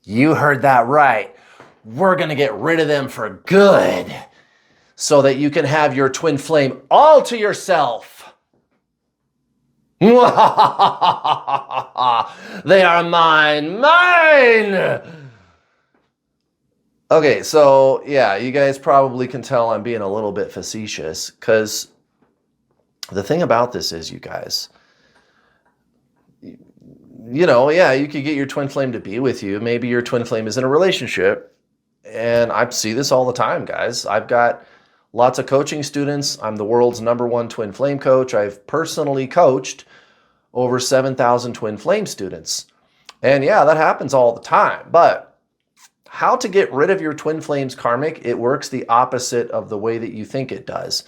You heard that right. We're going to get rid of them for good so that you can have your twin flame all to yourself. They are mine. Okay, so yeah, you guys probably can tell I'm being a little bit facetious because the thing about this is, you guys, yeah, you could get your twin flame to be with you. Maybe your twin flame is in a relationship. And I see this all the time, guys. I've got lots of coaching students. I'm the world's #1 twin flame coach. I've personally coached over 7,000 twin flame students. And yeah, that happens all the time. But how to get rid of your twin flames karmic, it works the opposite of the way that you think it does.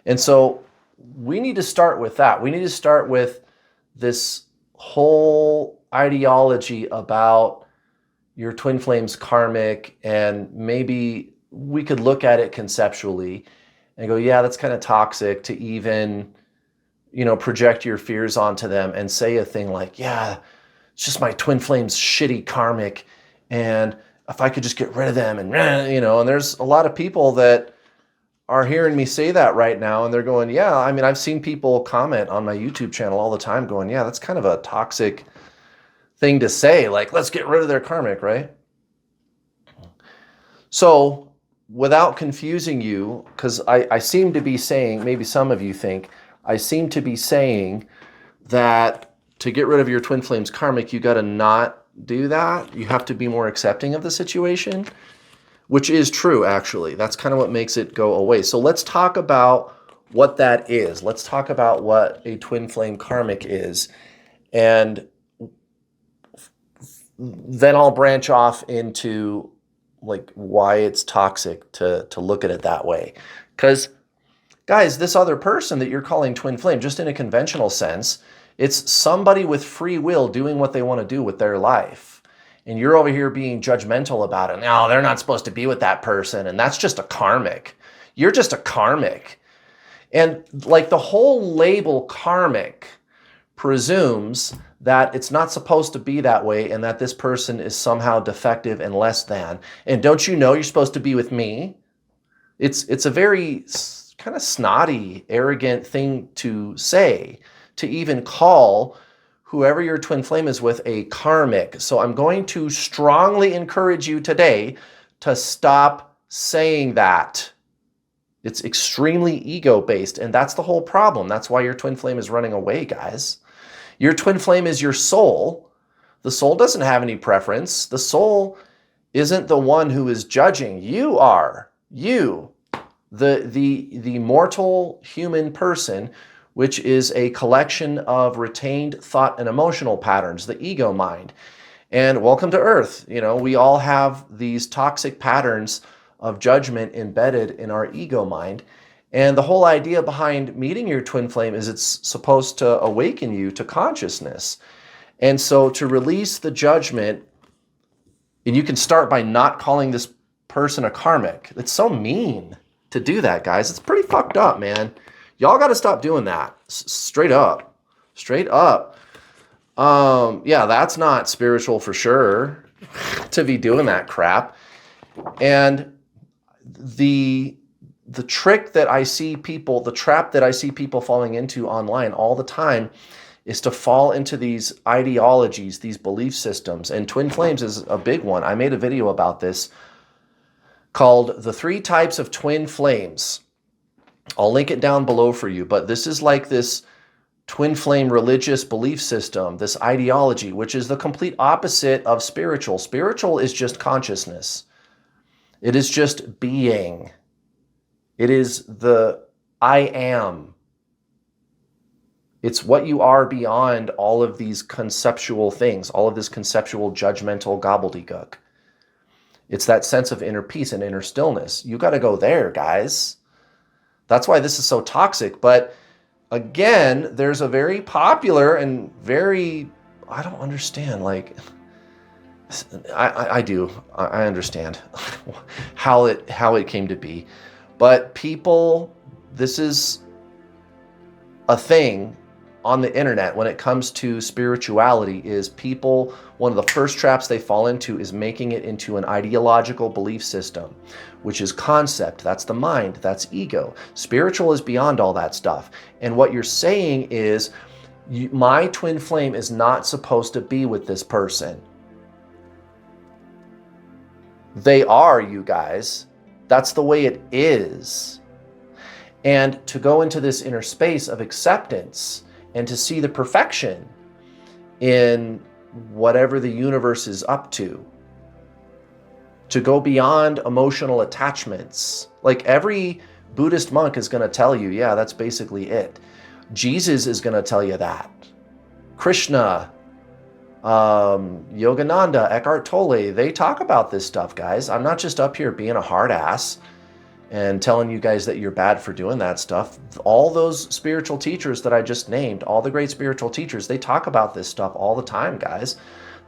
And so we need to start with that. We need to start with this whole ideology about your twin flames karmic, and maybe we could look at it conceptually and go, yeah, that's kind of toxic to even, project your fears onto them and say a thing like, yeah, it's just my twin flames shitty karmic, and if I could just get rid of them, and there's a lot of people that are hearing me say that right now, and they're going, yeah, I mean, I've seen people comment on my YouTube channel all the time going, yeah, that's kind of a toxic thing to say, like, let's get rid of their karmic, right? So without confusing you, because I seem to be saying, maybe some of you think, I seem to be saying that to get rid of your twin flames karmic, you got to not do that. You have to be more accepting of the situation, which is true, actually. That's kind of what makes it go away. So let's talk about what that is. Let's talk about what a twin flame karmic is. And then I'll branch off into like why it's toxic to look at it that way. Because, guys, this other person that you're calling twin flame, just in a conventional sense, it's somebody with free will doing what they want to do with their life. And you're over here being judgmental about it. No, they're not supposed to be with that person. And that's just a karmic. You're just a karmic. And like the whole label karmic presumes that it's not supposed to be that way and that this person is somehow defective and less than. And don't you know you're supposed to be with me? It's a very kind of snotty, arrogant thing to say, to even call whoever your twin flame is with a karmic. So I'm going to strongly encourage you today to stop saying that. It's extremely ego-based, and that's the whole problem. That's why your twin flame is running away, guys. Your twin flame is your soul. The soul doesn't have any preference. The soul isn't the one who is judging. You are. You, the mortal human person, which is a collection of retained thought and emotional patterns, the ego mind. And welcome to Earth. We all have these toxic patterns of judgment embedded in our ego mind. And the whole idea behind meeting your twin flame is it's supposed to awaken you to consciousness. And so to release the judgment, and you can start by not calling this person a karmic. It's so mean to do that, guys. It's pretty fucked up, man. Y'all got to stop doing that. Straight up. Straight up. Yeah, that's not spiritual for sure to be doing that crap. And the trick that I see people, the trap that I see people falling into online all the time is to fall into these ideologies, these belief systems. And twin flames is a big one. I made a video about this called The 3 Types of Twin Flames. I'll link it down below for you, but this is like this twin flame religious belief system, this ideology, which is the complete opposite of spiritual. Spiritual is just consciousness. It is just being. It is the I am. It's what you are beyond all of these conceptual things, all of this conceptual judgmental gobbledygook. It's that sense of inner peace and inner stillness. You got to go there, guys. That's why this is so toxic. But again, there's a very popular and very, I don't understand, like, I do. I understand how it came to be. But people, this is a thing on the internet when it comes to spirituality is people, one of the first traps they fall into is making it into an ideological belief system, which is concept. That's the mind. That's ego. Spiritual is beyond all that stuff. And what you're saying is, my twin flame is not supposed to be with this person. They are, you guys. That's the way it is. And to go into this inner space of acceptance and to see the perfection in whatever the universe is up to go beyond emotional attachments. Like every Buddhist monk is going to tell you, yeah, that's basically it. Jesus is going to tell you that. Krishna, Yogananda, Eckhart Tolle, they talk about this stuff, guys. I'm not just up here being a hard ass and telling you guys that you're bad for doing that stuff. All those spiritual teachers that I just named, all the great spiritual teachers, they talk about this stuff all the time, guys.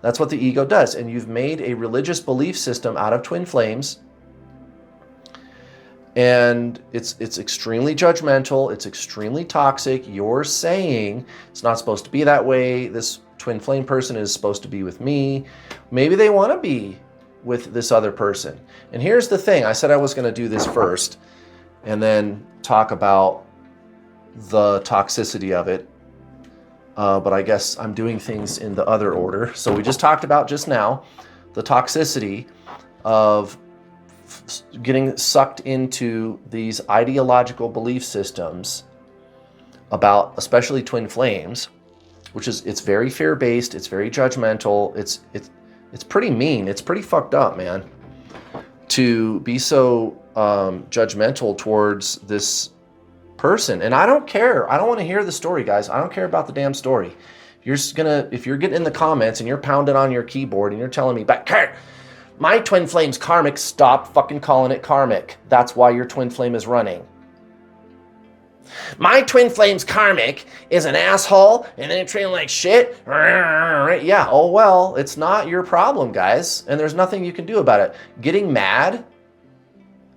That's what the ego does. And you've made a religious belief system out of twin flames. And it's extremely judgmental. It's extremely toxic. You're saying it's not supposed to be that way. This twin flame person is supposed to be with me. Maybe they want to be with this other person. And here's the thing. I said I was going to do this first and then talk about the toxicity of it. But I guess I'm doing things in the other order. So we just talked about just now the toxicity of getting sucked into these ideological belief systems about especially twin flames, which is, it's very fear-based, it's very judgmental, it's pretty mean, it's pretty fucked up, man, to be so judgmental towards this person. And I don't care. I don't want to hear the story, guys. I don't care about the damn story. If you're getting in the comments and you're pounding on your keyboard and you're telling me, but Kurt, my twin flame's karmic, stop fucking calling it karmic. That's why your twin flame is running. My twin flame's karmic is an asshole and then treating like shit. Yeah, oh well, it's not your problem, guys. And there's nothing you can do about it. Getting mad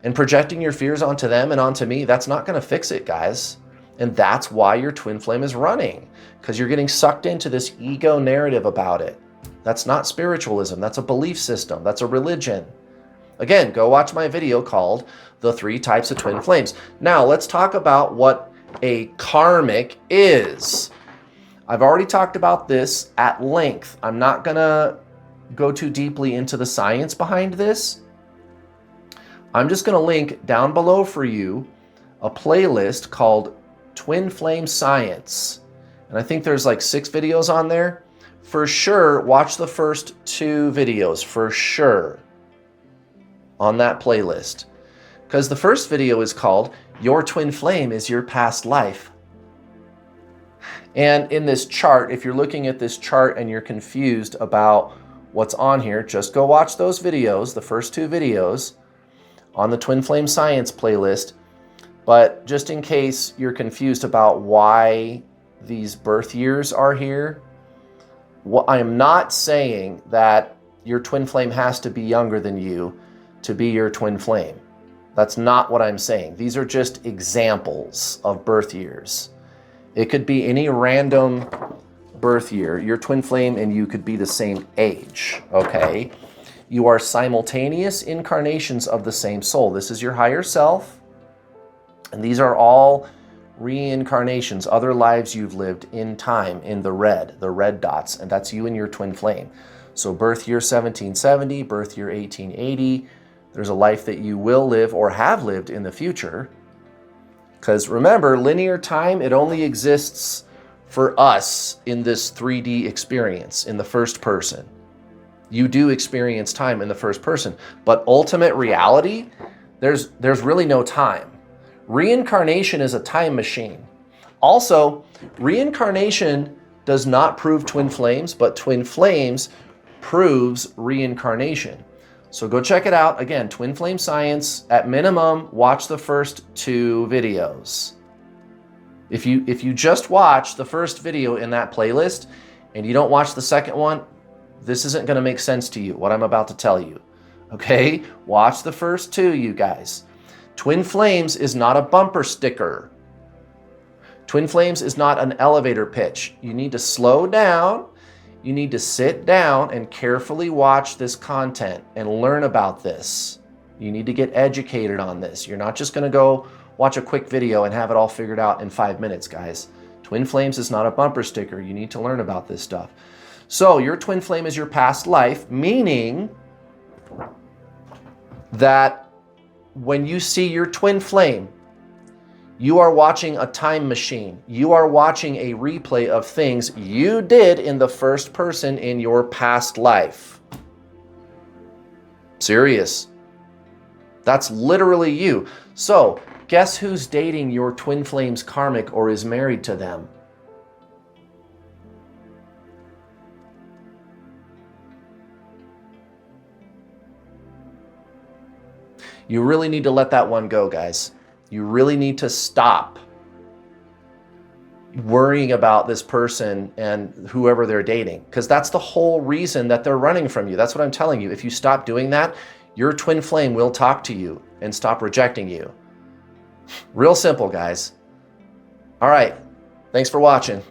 and projecting your fears onto them and onto me, that's not going to fix it, guys. And that's why your twin flame is running, because you're getting sucked into this ego narrative about it. That's not spiritualism. That's a belief system. That's a religion. Again, go watch my video called The 3 Types of Twin Flames. Now, let's talk about what a karmic is. I've already talked about this at length. I'm not going to go too deeply into the science behind this. I'm just going to link down below for you a playlist called Twin Flame Science. And I think there's like 6 videos on there. For sure, watch the first 2 videos, for sure, on that playlist. Because the first video is called Your Twin Flame is Your Past Life. And in this chart, if you're looking at this chart and you're confused about what's on here, just go watch those videos, the first 2 videos, on the Twin Flame Science playlist. But just in case you're confused about why these birth years are here, I am not saying that your twin flame has to be younger than you to be your twin flame. That's not what I'm saying. These are just examples of birth years. It could be any random birth year. Your twin flame and you could be the same age, okay? You are simultaneous incarnations of the same soul. This is your higher self, and these are all reincarnations, other lives you've lived in time, in the red dots, and that's you and your twin flame. So birth year 1770, birth year 1880, there's a life that you will live or have lived in the future. Because remember, linear time, it only exists for us in this 3D experience, in the first person. You do experience time in the first person, but ultimate reality, there's really no time. Reincarnation is a time machine. Also, reincarnation does not prove twin flames, but twin flames proves reincarnation. So go check it out. Again, Twin Flame Science. At minimum, watch the first 2 videos. If you just watch the first video in that playlist and you don't watch the second one, this isn't going to make sense to you, what I'm about to tell you. Okay? Watch the first 2, you guys. Twin Flames is not a bumper sticker. Twin flames is not an elevator pitch. You need to slow down. You need to sit down and carefully watch this content and learn about this. You need to get educated on this. You're not just going to go watch a quick video and have it all figured out in 5 minutes, guys. Twin flames is not a bumper sticker. You need to learn about this stuff. So your twin flame is your past life, meaning that when you see your twin flame, you are watching a time machine. You are watching a replay of things you did in the first person in your past life. Serious. That's literally you. So, guess who's dating your twin flame's karmic or is married to them? You really need to let that one go, guys. You really need to stop worrying about this person and whoever they're dating, because that's the whole reason that they're running from you. That's what I'm telling you. If you stop doing that, your twin flame will talk to you and stop rejecting you. Real simple, guys. All right. Thanks for watching.